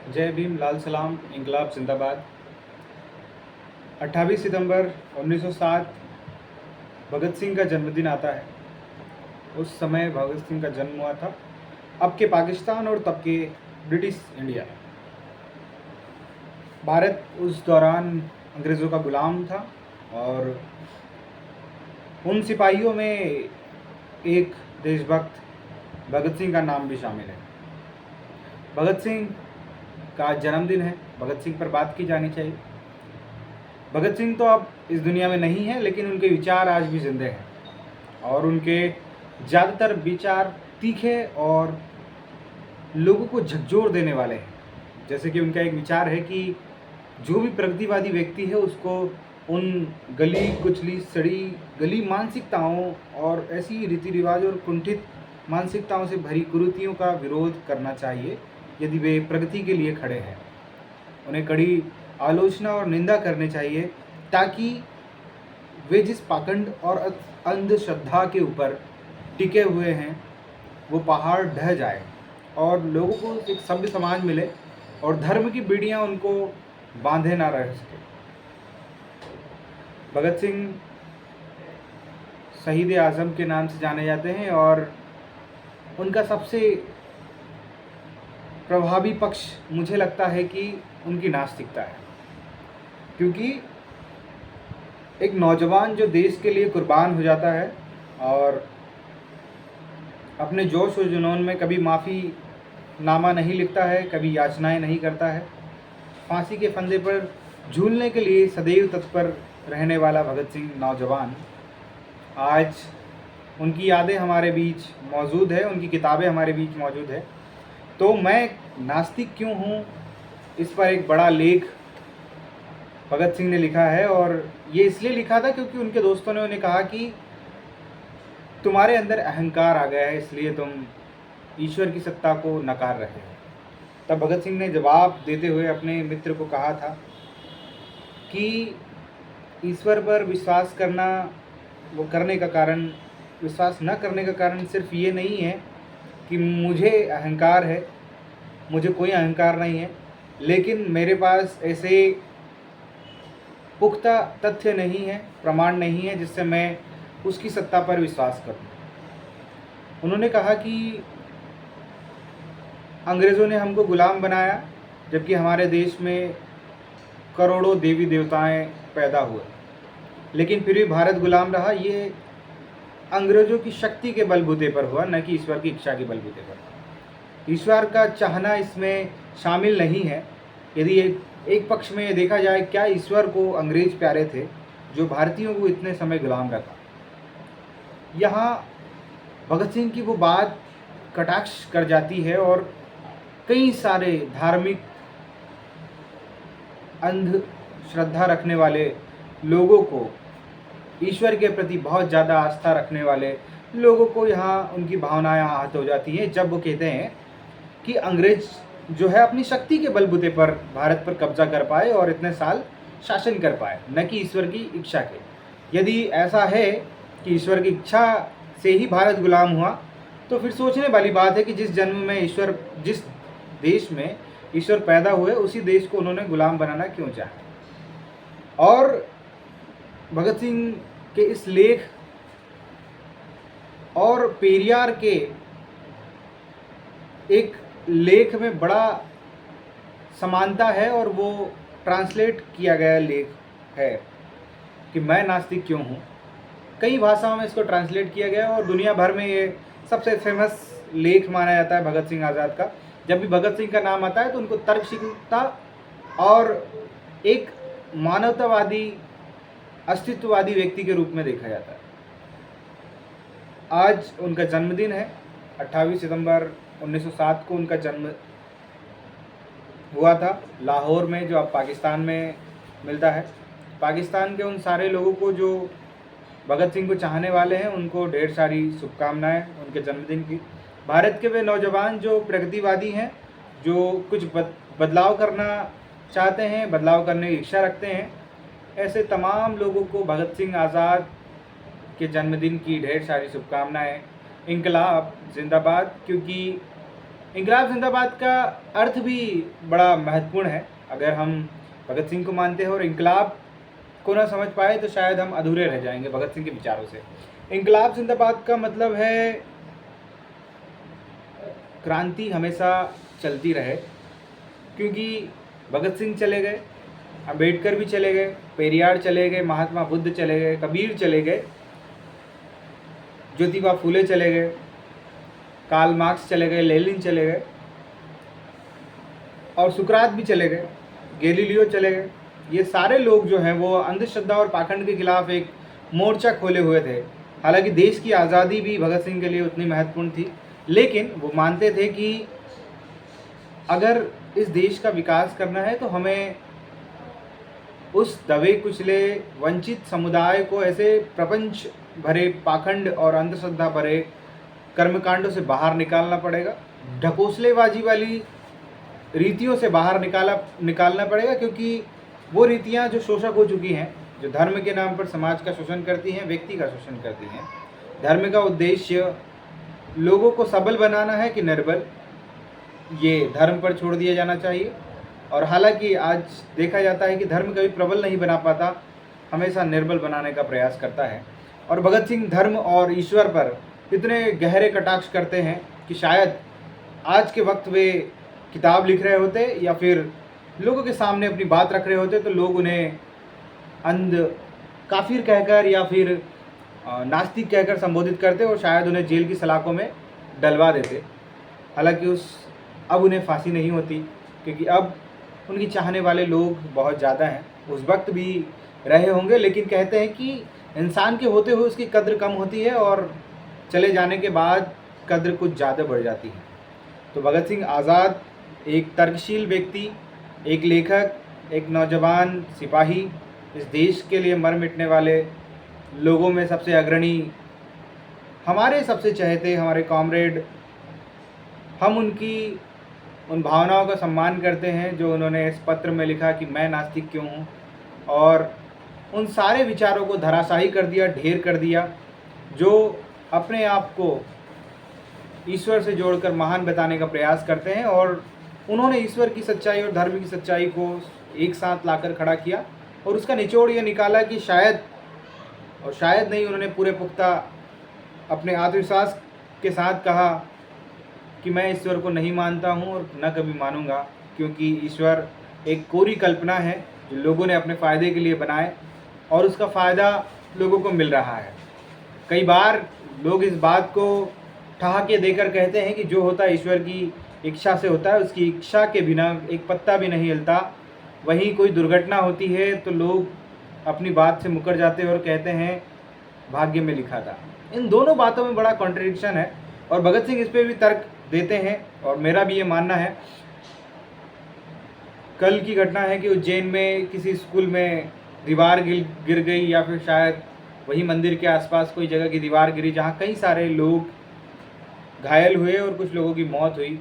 जय भीम, लाल सलाम, इंकलाब जिंदाबाद। 28 सितंबर 1907 भगत सिंह का जन्मदिन आता है। उस समय भगत सिंह का जन्म हुआ था, अब के पाकिस्तान और तब के ब्रिटिश इंडिया। भारत उस दौरान अंग्रेज़ों का गुलाम था और उन सिपाहियों में एक देशभक्त भगत सिंह का नाम भी शामिल है। भगत सिंह का जन्मदिन है, भगत सिंह पर बात की जानी चाहिए। भगत सिंह तो अब इस दुनिया में नहीं है, लेकिन उनके विचार आज भी जिंदे हैं और उनके ज़्यादातर विचार तीखे और लोगों को झकझोर देने वाले हैं। जैसे कि उनका एक विचार है कि जो भी प्रगतिवादी व्यक्ति है उसको उन गली कुचली सड़ी गली मानसिकताओं और ऐसी रीति रिवाज और कुंठित मानसिकताओं से भरी कुरीतियों का विरोध करना चाहिए यदि वे प्रगति के लिए खड़े हैं। उन्हें कड़ी आलोचना और निंदा करनी चाहिए ताकि वे जिस पाखंड और अंधश्रद्धा के ऊपर टिके हुए हैं वो पहाड़ ढह जाए और लोगों को एक सभ्य समाज मिले और धर्म की बेड़ियां उनको बांधे ना रह सके। भगत सिंह शहीद आज़म के नाम से जाने जाते हैं और उनका सबसे प्रभावी पक्ष मुझे लगता है कि उनकी नास्तिकता है, क्योंकि एक नौजवान जो देश के लिए कुर्बान हो जाता है और अपने जोश और जुनून में कभी माफ़ी नामा नहीं लिखता है, कभी याचनाएं नहीं करता है, फांसी के फंदे पर झूलने के लिए सदैव तत्पर रहने वाला भगत सिंह नौजवान आज उनकी यादें हमारे बीच मौजूद है, उनकी किताबें हमारे बीच मौजूद है। तो मैं नास्तिक क्यों हूँ, इस पर एक बड़ा लेख भगत सिंह ने लिखा है और ये इसलिए लिखा था क्योंकि उनके दोस्तों ने उन्हें कहा कि तुम्हारे अंदर अहंकार आ गया है, इसलिए तुम ईश्वर की सत्ता को नकार रहे हो। तब भगत सिंह ने जवाब देते हुए अपने मित्र को कहा था कि ईश्वर पर विश्वास करना वो करने का कारण विश्वास न करने का कारण सिर्फ ये नहीं है कि मुझे अहंकार है, मुझे कोई अहंकार नहीं है, लेकिन मेरे पास ऐसे पुख्ता तथ्य नहीं है, प्रमाण नहीं है जिससे मैं उसकी सत्ता पर विश्वास करूं। उन्होंने कहा कि अंग्रेज़ों ने हमको गुलाम बनाया, जबकि हमारे देश में करोड़ों देवी देवताएं पैदा हुए, लेकिन फिर भी भारत गुलाम रहा। ये अंग्रेज़ों की शक्ति के बलबूते पर हुआ, न कि ईश्वर की इच्छा के बलबूते पर। ईश्वर का चाहना इसमें शामिल नहीं है। यदि एक पक्ष में ये देखा जाए, क्या ईश्वर को अंग्रेज प्यारे थे जो भारतीयों को इतने समय गुलाम रखा? यहाँ भगत सिंह की वो बात कटाक्ष कर जाती है और कई सारे धार्मिक अंध श्रद्धा रखने वाले लोगों को, ईश्वर के प्रति बहुत ज़्यादा आस्था रखने वाले लोगों को यहाँ उनकी भावनाएं आहत हो जाती हैं जब वो कहते हैं कि अंग्रेज जो है अपनी शक्ति के बलबूते पर भारत पर कब्जा कर पाए और इतने साल शासन कर पाए, न कि ईश्वर की इच्छा के। यदि ऐसा है कि ईश्वर की इच्छा से ही भारत गुलाम हुआ, तो फिर सोचने वाली बात है कि जिस देश में ईश्वर पैदा हुए उसी देश को उन्होंने गुलाम बनाना क्यों चाहा। और भगत सिंह के इस लेख और पेरियार के एक लेख में बड़ा समानता है और वो ट्रांसलेट किया गया लेख है कि मैं नास्तिक क्यों हूँ। कई भाषाओं में इसको ट्रांसलेट किया गया और दुनिया भर में ये सबसे फेमस लेख माना जाता है भगत सिंह आज़ाद का। जब भी भगत सिंह का नाम आता है तो उनको तर्कशीलता और एक मानवतावादी अस्तित्ववादी व्यक्ति के रूप में देखा जाता है। आज उनका जन्मदिन है, 28 सितंबर 1907 को उनका जन्म हुआ था लाहौर में, जो अब पाकिस्तान में मिलता है। पाकिस्तान के उन सारे लोगों को जो भगत सिंह को चाहने वाले हैं उनको ढेर सारी शुभकामनाएं उनके जन्मदिन की। भारत के वे नौजवान जो प्रगतिवादी हैं, जो कुछ बदलाव करना चाहते हैं, बदलाव करने की इच्छा रखते हैं, ऐसे तमाम लोगों को भगत सिंह आज़ाद के जन्मदिन की ढेर सारी शुभकामनाएं। इंकलाब जिंदाबाद, क्योंकि इंकलाब जिंदाबाद का अर्थ भी बड़ा महत्वपूर्ण है। अगर हम भगत सिंह को मानते हैं और इंकलाब को ना समझ पाए तो शायद हम अधूरे रह जाएंगे भगत सिंह के विचारों से। इंकलाब जिंदाबाद का मतलब है क्रांति हमेशा चलती रहे, क्योंकि भगत सिंह चले गए, अंबेडकर भी चले गए, पेरियार चले गए, महात्मा बुद्ध चले गए, कबीर चले गए, ज्योतिबा फूले चले गए, कार्ल मार्क्स चले गए, लेनिन चले गए और सुकरात भी चले गए, गैलीलियो चले गए। ये सारे लोग जो हैं वो अंधश्रद्धा और पाखंड के खिलाफ एक मोर्चा खोले हुए थे। हालांकि देश की आज़ादी भी भगत सिंह के लिए उतनी महत्वपूर्ण थी, लेकिन वो मानते थे कि अगर इस देश का विकास करना है तो हमें उस दबे कुचले वंचित समुदाय को ऐसे प्रपंच भरे पाखंड और अंधश्रद्धा भरे कर्मकांडों से बाहर निकालना पड़ेगा, ढकोसलेबाजी वाली रीतियों से बाहर निकालना पड़ेगा, क्योंकि वो रीतियाँ जो शोषक हो चुकी हैं, जो धर्म के नाम पर समाज का शोषण करती हैं, व्यक्ति का शोषण करती हैं। धर्म का उद्देश्य लोगों को सबल बनाना है कि निर्बल, ये धर्म पर छोड़ दिया जाना चाहिए। और हालांकि आज देखा जाता है कि धर्म कभी प्रबल नहीं बना पाता, हमेशा निर्बल बनाने का प्रयास करता है। और भगत सिंह धर्म और ईश्वर पर इतने गहरे कटाक्ष करते हैं कि शायद आज के वक्त वे किताब लिख रहे होते या फिर लोगों के सामने अपनी बात रख रहे होते तो लोग उन्हें अंध काफिर कहकर या फिर नास्तिक कहकर संबोधित करते और शायद उन्हें जेल की सलाखों में डलवा देते। हालांकि अब उन्हें फांसी नहीं होती, क्योंकि अब उनकी चाहने वाले लोग बहुत ज़्यादा हैं। उस वक्त भी रहे होंगे, लेकिन कहते हैं कि इंसान के होते हुए उसकी कद्र कम होती है और चले जाने के बाद कद्र कुछ ज़्यादा बढ़ जाती है। तो भगत सिंह आज़ाद एक तर्कशील व्यक्ति, एक लेखक, एक नौजवान सिपाही, इस देश के लिए मर मिटने वाले लोगों में सबसे अग्रणी, हमारे सबसे चहेते, हमारे कॉमरेड। हम उनकी उन भावनाओं का सम्मान करते हैं जो उन्होंने इस पत्र में लिखा कि मैं नास्तिक क्यों हूँ, और उन सारे विचारों को धराशायी कर दिया, ढेर कर दिया, जो अपने आप को ईश्वर से जोड़कर महान बताने का प्रयास करते हैं। और उन्होंने ईश्वर की सच्चाई और धर्म की सच्चाई को एक साथ लाकर खड़ा किया और उसका निचोड़ ये निकाला कि शायद और शायद नहीं, उन्होंने पूरे पुख्ता अपने आत्मविश्वास के साथ कहा कि मैं ईश्वर को नहीं मानता हूँ और न कभी मानूंगा, क्योंकि ईश्वर एक कोरी कल्पना है जो लोगों ने अपने फ़ायदे के लिए बनाए और उसका फ़ायदा लोगों को मिल रहा है। कई बार लोग इस बात को ठहाके देकर कहते हैं कि जो होता है ईश्वर की इच्छा से होता है, उसकी इच्छा के बिना एक पत्ता भी नहीं हिलता। वहीं कोई दुर्घटना होती है तो लोग अपनी बात से मुकर जाते हैं और कहते हैं भाग्य में लिखा था। इन दोनों बातों में बड़ा कॉन्ट्रडिक्शन है और भगत सिंह इस पर भी तर्क देते हैं और मेरा भी ये मानना है। कल की घटना है कि उज्जैन में किसी स्कूल में दीवार गिर गई, या फिर शायद वही मंदिर के आसपास कोई जगह की दीवार गिरी जहाँ कई सारे लोग घायल हुए और कुछ लोगों की मौत हुई।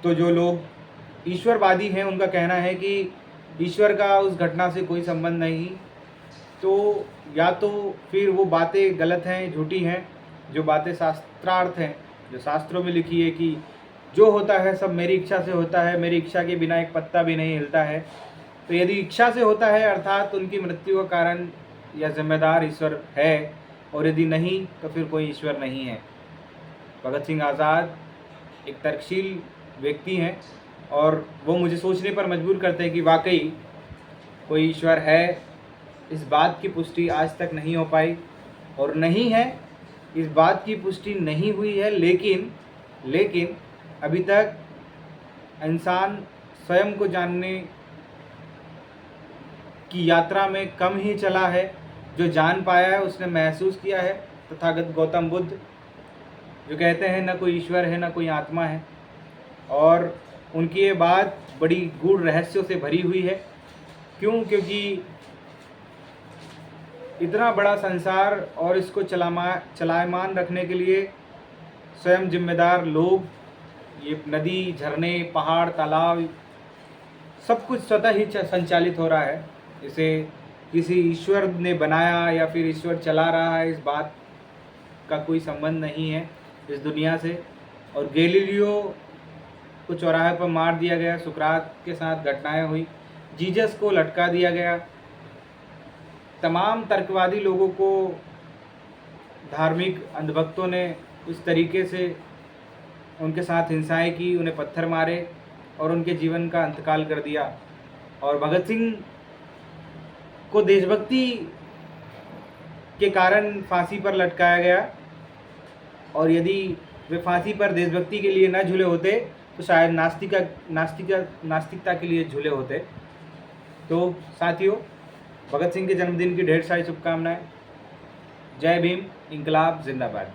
तो जो लोग ईश्वरवादी हैं उनका कहना है कि ईश्वर का उस घटना से कोई संबंध नहीं। तो या तो फिर वो बातें गलत हैं, झूठी हैं, जो बातें शास्त्रार्थ हैं, जो शास्त्रों में लिखी है कि जो होता है सब मेरी इच्छा से होता है, मेरी इच्छा के बिना एक पत्ता भी नहीं हिलता है। तो यदि इच्छा से होता है अर्थात उनकी मृत्यु का कारण या जिम्मेदार ईश्वर है, और यदि नहीं तो फिर कोई ईश्वर नहीं है। भगत सिंह आज़ाद एक तर्कशील व्यक्ति हैं और वो मुझे सोचने पर मजबूर करते हैं कि वाकई कोई ईश्वर है। इस बात की पुष्टि आज तक नहीं हो पाई और नहीं है, इस बात की पुष्टि नहीं हुई है, लेकिन अभी तक इंसान स्वयं को जानने की यात्रा में कम ही चला है। जो जान पाया है उसने महसूस किया है। तथागत गौतम बुद्ध जो कहते हैं न कोई ईश्वर है न कोई आत्मा है, और उनकी ये बात बड़ी गूढ़ रहस्यों से भरी हुई है। क्योंकि इतना बड़ा संसार और इसको चलायमान रखने के लिए स्वयं जिम्मेदार लोग, ये नदी, झरने, पहाड़, तालाब, सब कुछ स्वतः ही संचालित हो रहा है। इसे किसी ईश्वर ने बनाया या फिर ईश्वर चला रहा है, इस बात का कोई संबंध नहीं है इस दुनिया से। और गैलीलियो को चौराहे पर मार दिया गया, सुकरात के साथ घटनाएं हुई, जीसस को लटका दिया गया, तमाम तर्कवादी लोगों को धार्मिक अंधभक्तों ने इस तरीके से उनके साथ हिंसाएं की, उन्हें पत्थर मारे और उनके जीवन का अंतकाल कर दिया। और भगत सिंह को देशभक्ति के कारण फांसी पर लटकाया गया, और यदि वे फांसी पर देशभक्ति के लिए न झूले होते तो शायद नास्तिकता के लिए झूले होते। तो साथियों, भगत सिंह के जन्मदिन की ढेर सारी शुभकामनाएं। जय भीम, इंकलाब जिंदाबाद।